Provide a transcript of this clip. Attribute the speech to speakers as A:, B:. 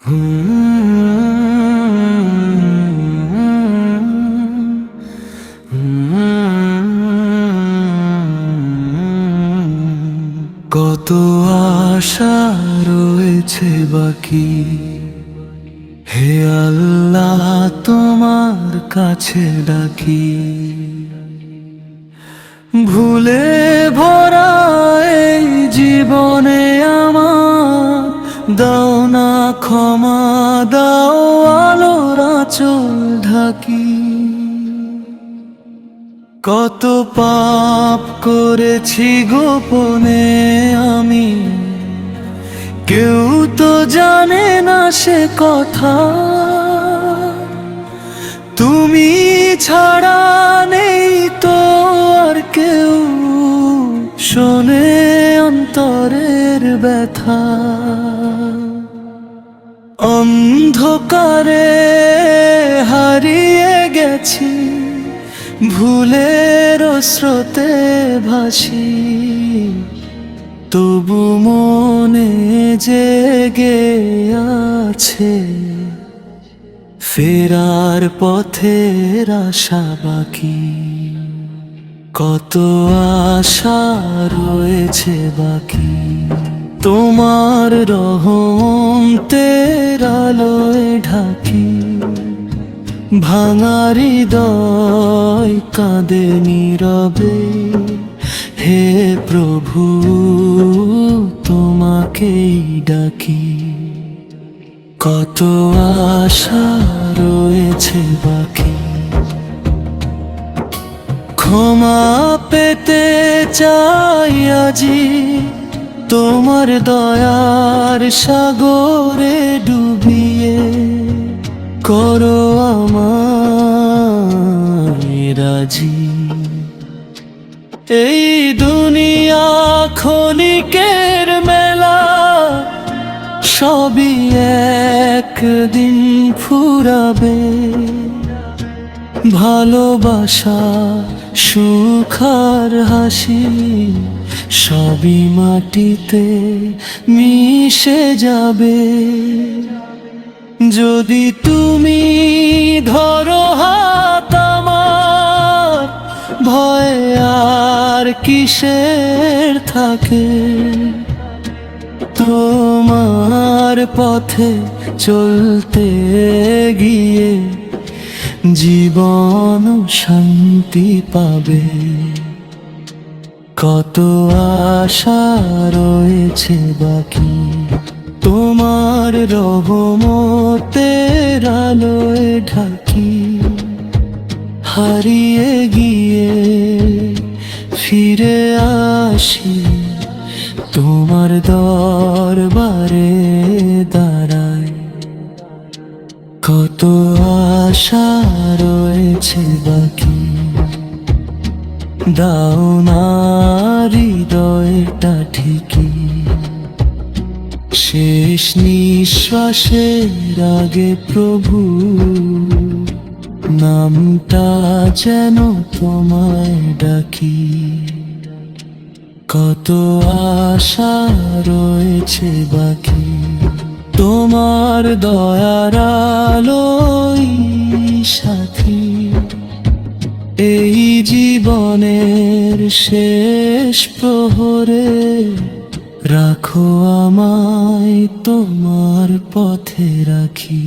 A: কত আশা রয়েছে বাকি, হে আল্লাহ তোমার কাছে ডাকি। ভুলে ভরা এই জীবনে আমার দাও না ক্ষমা, দাও আলোর আঁচল ঢাকি। কত পাপ করেছি গোপনে আমি, কেউ তো জানে না সে কথা। তুমি ছাড়া নেই তো আর কেউ, শোনে অন্তরের ব্যথা। অন্ধকারে হারিয়ে গেছি, ভুলের স্রোতে ভাসি, তবু মনে জেগে আছে ফেরার পথের আশা বাকি। কত আশা রয়েছে বাকি, তোমার রহমতের আলোয় ঢাকি। ভাঙা হৃদয় কাঁদে নীরবে, হে প্রভু তোমাকেই ডাকি। কত আশা রয়েছে বাকি, ক্ষমা পেতে চাই আজি তোমার দয়ার সাগরে ডুবিয়ে। করো আমায় রাজি, এই দুনিয়া ক্ষণিকের মেলা, সবই একদিন ফুরাবে। ভালোবাসা সুখ আর হাসি সবই মাটিতে মিশে যাবে। যদি তুমি ধরো হাত আমার, ভয় আর কিসের থাকে। তোমার পথে চলতে গিয়ে জীবন শান্তি পাবে। কত আশা রয়েছে বাকি, তোমার রহমতের আলোয় ঢাকি। হারিয়ে গিয়ে ফিরে আসি, তোমার দরবারে দাঁড়াই। কত আশা রয়েছে বাকি, দাও না হৃদয়টা ঠিকই। শেষ নিঃশ্বাসের আগে প্রভু নামটা যেন তোমায় ডাকি। কত আশা রয়েছে বাকি, তোমার দয়ার আলোই সাথী। এই জীবনের শেষ প্রহরে রাখো আমায় তোমার পথে রাখি।